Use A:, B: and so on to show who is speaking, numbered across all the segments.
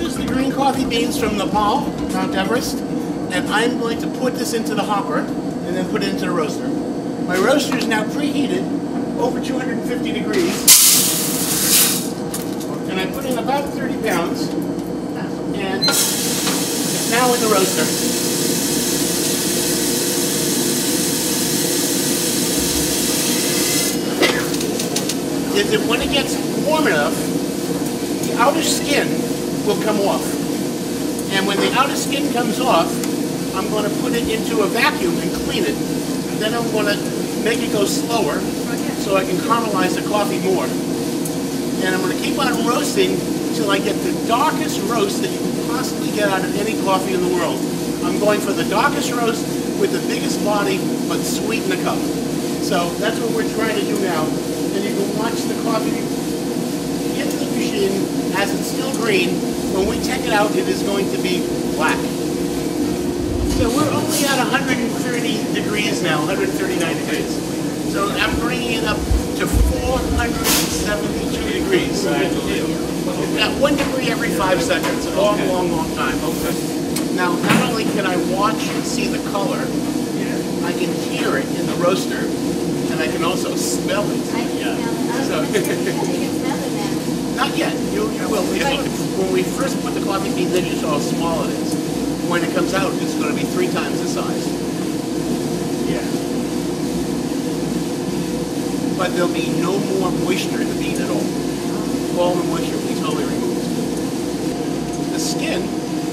A: is the green coffee beans from Nepal, Mount Everest, and I'm going to put this into the hopper and then put it into the roaster. My roaster is now preheated over 250 degrees, and I put in about 30 pounds, and it's now in the roaster. Is that when it gets warm enough, the outer skin will come off. And when the outer skin comes off, I'm going to put it into a vacuum and clean it. And then I'm going to make it go slower so I can caramelize the coffee more. And I'm going to keep on roasting till I get the darkest roast that you can possibly get out of any coffee in the world. I'm going for the darkest roast with the biggest body, but sweet in the cup. So that's what we're trying to do now. And you can watch the coffee into the machine as it's still green. When we take it out, it is going to be black. So we're only at 130 degrees now, 139 degrees. So I'm bringing it up to 472 degrees. At 1 degree every 5 seconds. A long, long time. Okay. Now, not only can I watch and see the color, I can hear it in the roaster, and I can also smell it.
B: I can smell it. You can smell it now.
A: Not yet. You will. When we first put the coffee beans in, you saw how small it is. When it comes out, it's going to be 3 times the size. Yeah. But there'll be no more moisture in the bean at all. All the moisture will be totally removed. The skin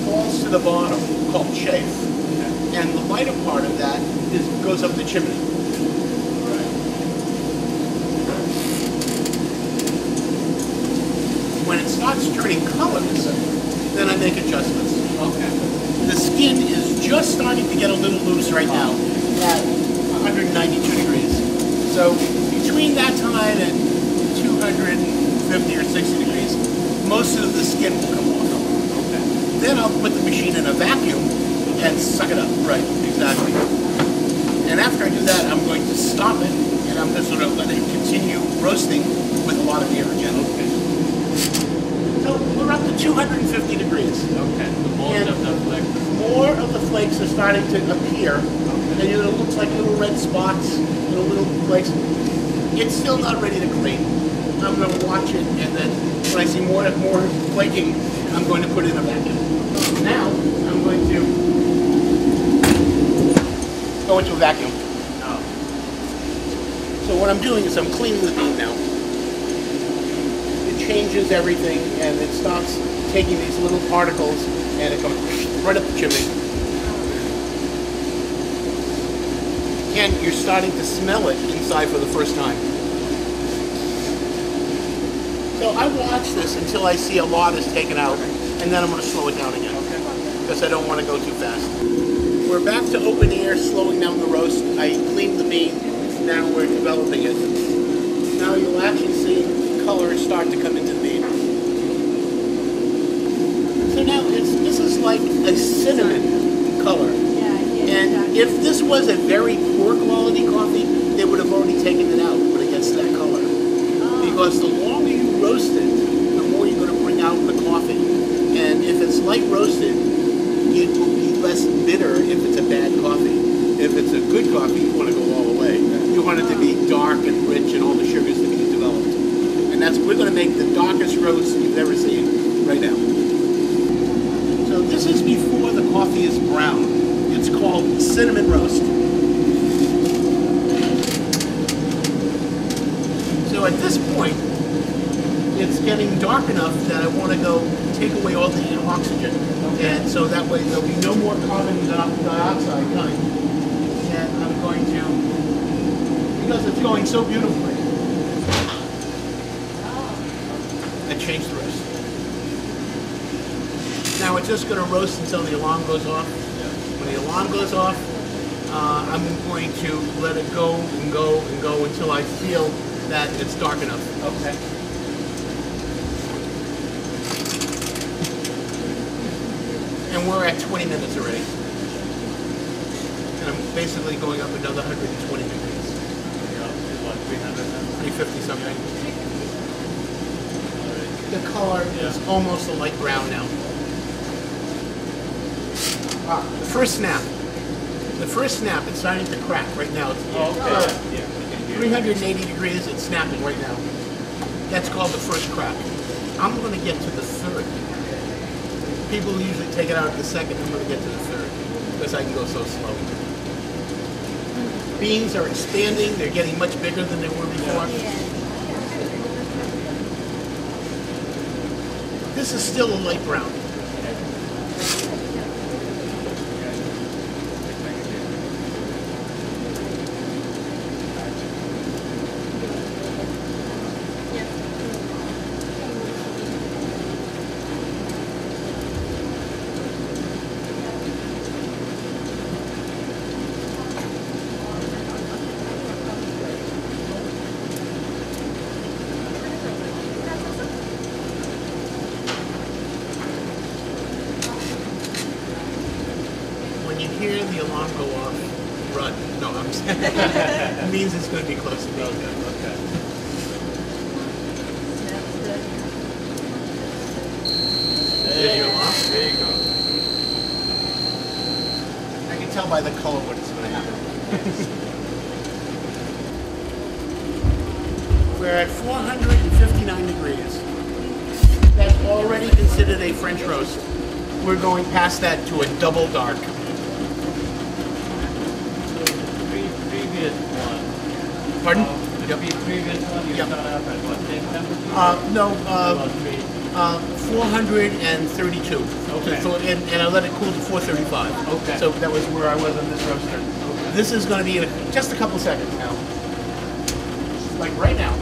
A: falls to the bottom, called chafe, and the lighter part of that goes up the chimney. When it starts turning colors, then I make adjustments. Okay. The skin is just starting to get a little loose right now at 192 degrees. So between that time and 250 or 60 degrees, most of the skin will come off. Okay. Then I'll put the machine in a vacuum and suck it up. Right, exactly. And after I do that, I'm going to stop it, and I'm just going to let it continue roasting with a lot of air again. Okay. So we're up to 250 degrees. Okay. More of the flakes are starting to appear. Okay. And it looks like little red spots, little flakes. It's still not ready to clean. I'm going to watch it, and then when I see more flaking, I'm going to put it in a vacuum. Now I'm going to go into a vacuum. So what I'm doing is I'm cleaning the bean now. Changes everything, and it stops taking these little particles, and it goes right up the chimney. And you're starting to smell it inside for the first time. So I watch this until I see a lot is taken out, and then I'm going to slow it down again, because I don't want to go too fast. We're back to open air, slowing down the roast. I cleaned the bean, now we're developing it. Now you'll actually see colors start to come into the bean. So now this is like a cinnamon color. And if this was a very poor quality coffee, they would have already taken it out when it gets to that color. Because the longer you roast it, the more you're going to bring out the coffee. And if it's light roasted, it will be less bitter if it's a bad coffee. If it's a good coffee, you want to go all the way. You want it to be dark and rich and all the sugars to be developed. And we're going to make the darkest roast you've ever seen right now. So this is before the coffee is brown. It's called cinnamon roast. So at this point, it's getting dark enough that I want to go take away all the oxygen. And so that way there'll be no more carbon dioxide coming. And I'm going to, because it's going so beautifully, change the roast. Now it's just going to roast until the alarm goes off. When the alarm goes off, I'm going to let it go and go and go until I feel that it's dark enough. Okay. And we're at 20 minutes already. And I'm basically going up another 120 degrees. What, 350 something. The color is almost a light brown now. The first snap. The first snap, it's starting to crack right now. It's 380 degrees, it's snapping right now. That's called the first crack. I'm going to get to the third. People usually take it out at the second. I'm going to get to the third because I can go so slow. Beans are expanding. They're getting much bigger than they were before. This is still a light brown. You hear the alarm go off, run. No, I'm saying it means it's going to be close to being done. Okay. There's your alarm. There you go. I can tell by the color what it's going to happen. We're at 459 degrees. That's already considered a French roast. We're going past that to a double dark. Pardon?
C: The previous one you start off at what, same temperature?
A: No, 432.
C: Okay.
A: So, and I let it cool to 435.
C: Okay.
A: So that was where I was on this roaster. Okay. This is going to be in just a couple seconds now. Like right now.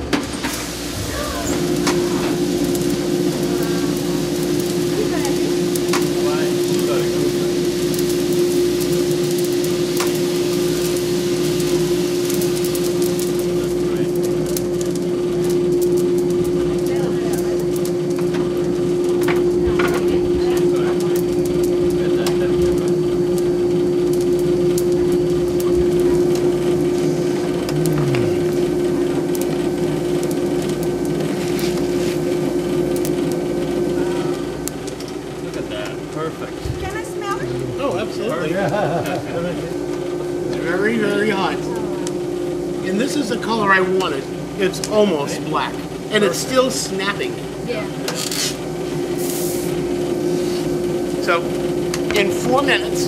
C: Perfect.
B: Can I smell it?
A: Oh, absolutely. It's very, very hot. And this is the color I wanted. It's almost black. And it's still snapping.
B: Yeah.
A: So, in 4 minutes,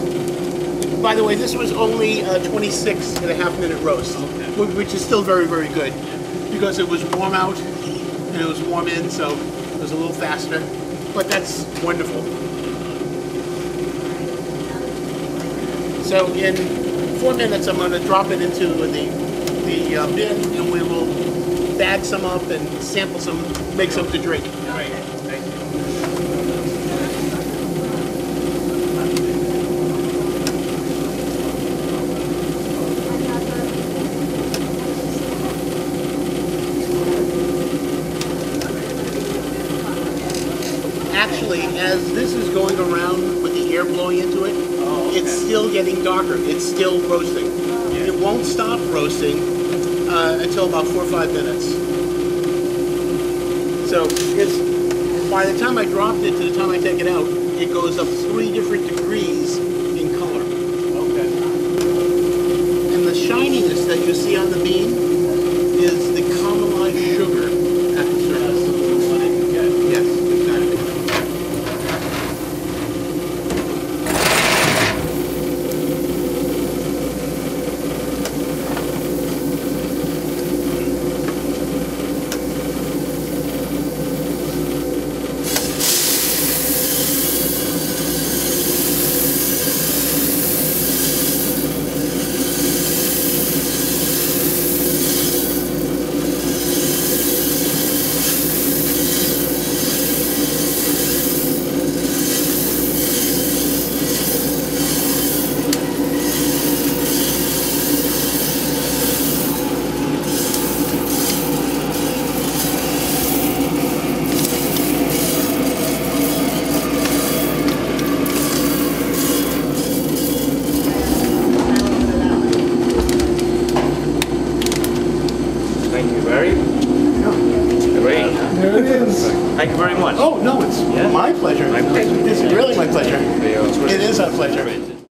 A: by the way, this was only a 26.5-minute roast, which is still very, very good because it was warm out and it was warm in, so it was a little faster. But that's wonderful. So in 4 minutes, I'm going to drop it into the bin, and we will bag some up and sample some, make some to drink.
C: Great. Thank you.
A: Actually, as this is going around with the air blowing into it, it's still getting darker. It's still roasting. It won't stop roasting until about 4 or 5 minutes. So it's, by the time I dropped it to the time I take it out, it goes up 3 different degrees in color.
C: Okay.
A: And the shininess that you see on the bean is the caramelized sugar at the surface. Yes, exactly.
C: Thank you very. Great.
A: There it is.
C: Thank you very much.
A: Oh, no, it's my my pleasure. It's really my pleasure. It is a pleasure.